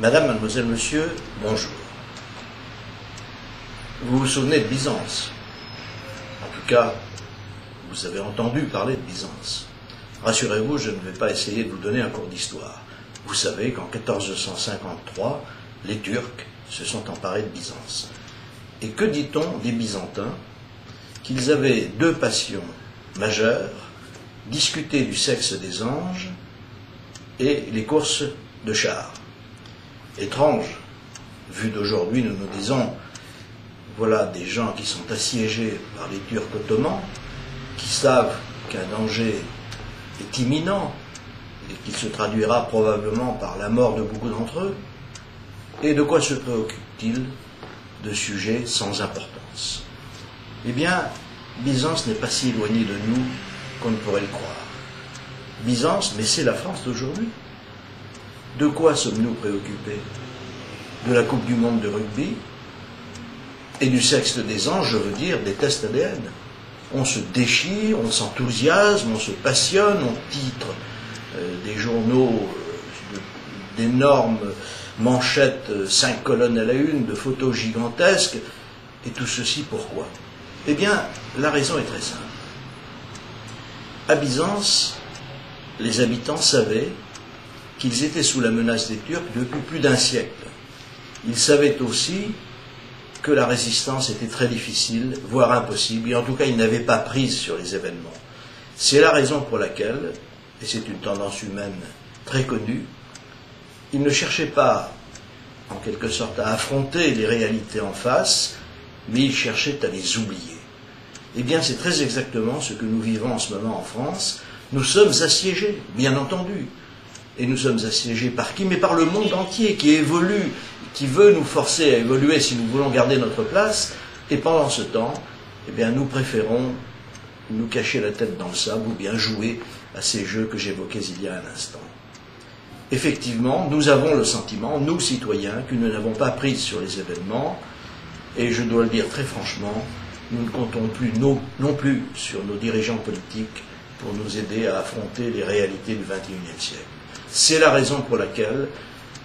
Madame, mademoiselle, monsieur, bonjour. Vous vous souvenez de Byzance? En tout cas, vous avez entendu parler de Byzance. Rassurez-vous, je ne vais pas essayer de vous donner un cours d'histoire. Vous savez qu'en 1453, les Turcs se sont emparés de Byzance. Et que dit-on des Byzantins? Qu'ils avaient deux passions majeures, discuter du sexe des anges et les courses de chars. Étrange, vu d'aujourd'hui, nous nous disons, voilà des gens qui sont assiégés par les Turcs ottomans, qui savent qu'un danger est imminent et qu'il se traduira probablement par la mort de beaucoup d'entre eux. Et de quoi se préoccupent-ils? De sujets sans importance. Eh bien, Byzance n'est pas si éloignée de nous qu'on ne pourrait le croire. Byzance, mais c'est la France d'aujourd'hui. De quoi sommes-nous préoccupés? De la Coupe du Monde de rugby et du sexe des anges, je veux dire, des tests ADN. On se déchire, on s'enthousiasme, on se passionne, on titre des journaux d'énormes manchettes, 5 colonnes à la une, de photos gigantesques. Et tout ceci pourquoi? Eh bien, la raison est très simple. À Byzance, les habitants savaient qu'ils étaient sous la menace des Turcs depuis plus d'un siècle. Ils savaient aussi que la résistance était très difficile, voire impossible, et en tout cas ils n'avaient pas prise sur les événements. C'est la raison pour laquelle, et c'est une tendance humaine très connue, ils ne cherchaient pas, en quelque sorte, à affronter les réalités en face, mais ils cherchaient à les oublier. Eh bien, c'est très exactement ce que nous vivons en ce moment en France. Nous sommes assiégés, bien entendu. Et nous sommes assiégés par qui? Mais par le monde entier qui évolue, qui veut nous forcer à évoluer si nous voulons garder notre place. Et pendant ce temps, eh bien, nous préférons nous cacher la tête dans le sable ou bien jouer à ces jeux que j'évoquais il y a un instant. Effectivement, nous avons le sentiment, nous citoyens, que nous n'avons pas prise sur les événements. Et je dois le dire très franchement, nous ne comptons plus non plus sur nos dirigeants politiques pour nous aider à affronter les réalités du XXIe siècle. C'est la raison pour laquelle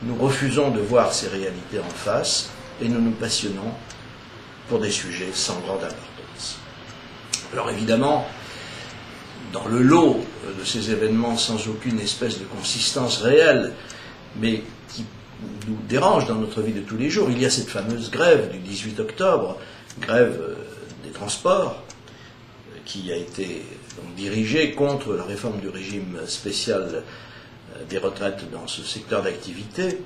nous refusons de voir ces réalités en face et nous nous passionnons pour des sujets sans grande importance. Alors évidemment, dans le lot de ces événements sans aucune espèce de consistance réelle, mais qui nous dérange dans notre vie de tous les jours, il y a cette fameuse grève du 18 octobre, grève des transports, qui a été donc dirigée contre la réforme du régime spécial des retraites dans ce secteur d'activité.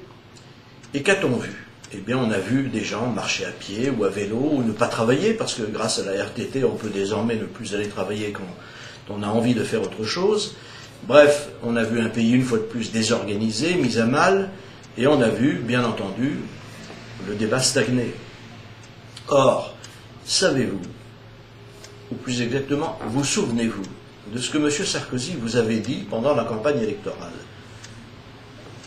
Et qu'a-t-on vu? Eh bien, on a vu des gens marcher à pied ou à vélo ou ne pas travailler, parce que grâce à la RTT, on peut désormais ne plus aller travailler quand on a envie de faire autre chose. Bref, on a vu un pays une fois de plus désorganisé, mis à mal, et on a vu, bien entendu, le débat stagner. Or, savez-vous, ou plus exactement, vous souvenez-vous de ce que M. Sarkozy vous avait dit pendant la campagne électorale?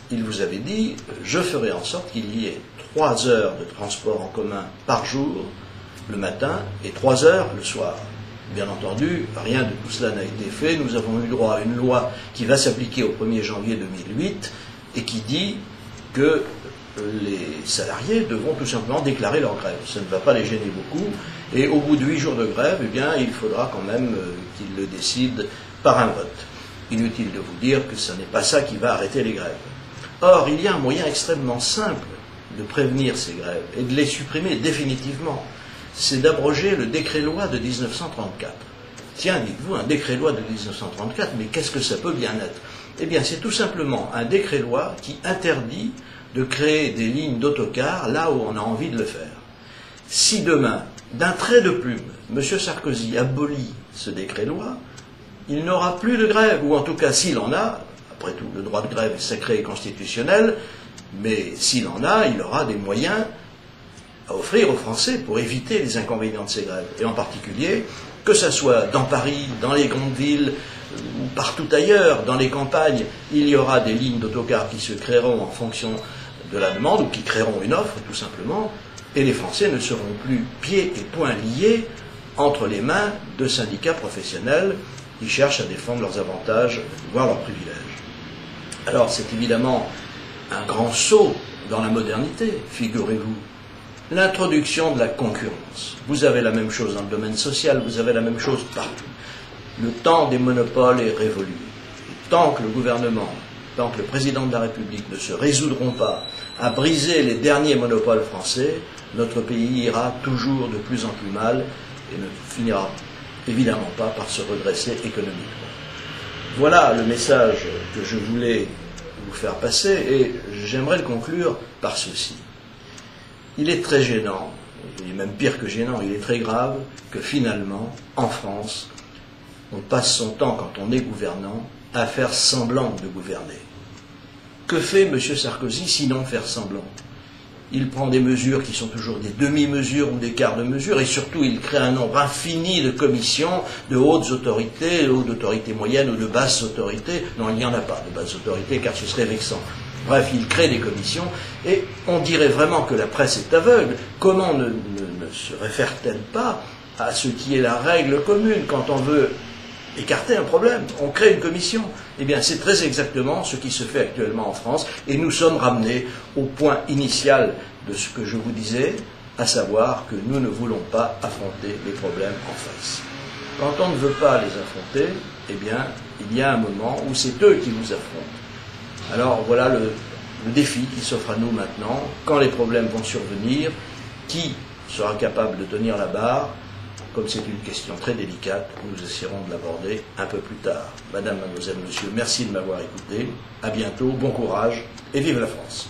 Il vous avait dit, je ferai en sorte qu'il y ait 3 heures de transport en commun par jour, le matin, et 3 heures le soir. Bien entendu, rien de tout cela n'a été fait. Nous avons eu droit à une loi qui va s'appliquer au 1er janvier 2008 et qui dit que les salariés devront tout simplement déclarer leur grève. Ça ne va pas les gêner beaucoup. Et au bout de 8 jours de grève, eh bien, il faudra quand même qu'ils le décident par un vote. Inutile de vous dire que ce n'est pas ça qui va arrêter les grèves. Or, il y a un moyen extrêmement simple de prévenir ces grèves et de les supprimer définitivement. C'est d'abroger le décret-loi de 1934. Tiens, dites-vous, un décret-loi de 1934, mais qu'est-ce que ça peut bien être? Eh bien, c'est tout simplement un décret-loi qui interdit de créer des lignes d'autocar là où on a envie de le faire. Si demain, d'un trait de plume, M. Sarkozy abolit ce décret-loi, il n'aura plus de grève, ou en tout cas s'il en a, après tout le droit de grève est sacré et constitutionnel, mais s'il en a, il aura des moyens à offrir aux Français pour éviter les inconvénients de ces grèves. Et en particulier, que ce soit dans Paris, dans les grandes villes, ou partout ailleurs, dans les campagnes, il y aura des lignes d'autocars qui se créeront en fonction de la demande, ou qui créeront une offre, tout simplement, et les Français ne seront plus pieds et poings liés entre les mains de syndicats professionnels qui cherchent à défendre leurs avantages, voire leurs privilèges. Alors c'est évidemment un grand saut dans la modernité, figurez-vous. L'introduction de la concurrence. Vous avez la même chose dans le domaine social, vous avez la même chose partout. Le temps des monopoles est révolu. Tant que le gouvernement, tant que le président de la République ne se résoudront pas à briser les derniers monopoles français, notre pays ira toujours de plus en plus mal et ne finira évidemment pas par se redresser économiquement. Voilà le message que je voulais vous faire passer et j'aimerais le conclure par ceci. Il est très gênant, il est même pire que gênant, il est très grave que finalement, en France, on passe son temps, quand on est gouvernant, à faire semblant de gouverner. Que fait M. Sarkozy sinon faire semblant? Il prend des mesures qui sont toujours des demi-mesures ou des quarts de mesure, et surtout il crée un nombre infini de commissions, de hautes autorités, ou d'autorités moyennes ou de basses autorités. Non, il n'y en a pas de basses autorités, car ce serait vexant. Bref, il crée des commissions, et on dirait vraiment que la presse est aveugle. Comment ne se réfère-t-elle pas à ce qui est la règle commune quand on veut écarter un problème? On crée une commission. Eh bien, c'est très exactement ce qui se fait actuellement en France, et nous sommes ramenés au point initial de ce que je vous disais, à savoir que nous ne voulons pas affronter les problèmes en face. Quand on ne veut pas les affronter, eh bien, il y a un moment où c'est eux qui nous affrontent. Alors voilà le défi qui s'offre à nous maintenant. Quand les problèmes vont survenir, qui sera capable de tenir la barre? Comme c'est une question très délicate, nous essaierons de l'aborder un peu plus tard. Madame, mademoiselle, monsieur, merci de m'avoir écouté. À bientôt, bon courage et vive la France.